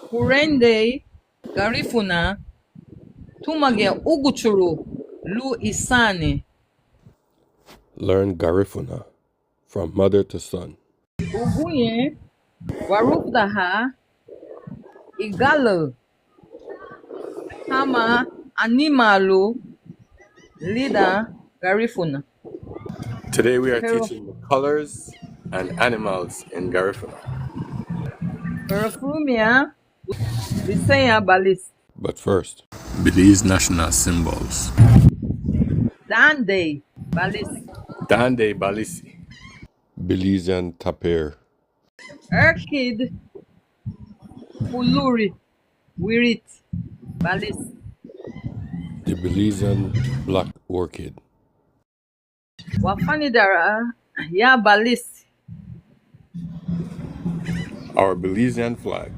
Kurende Garifuna Tumage Uguchuru Lu Isani Learn Garifuna from mother to son. Uguye Warupdaha Igalo Hama Animalu Lida Garifuna. Today we are Pero teaching the colors and animals in Garifuna. Perofrumia Bisaya Balis But first, Belize national symbols. Dande Balis Dande Balisi. Belizean tapir. Erkid Puluri Wirit Balis The Belizean black orchid. Wafanidara Ya Balis Our Belizean flag.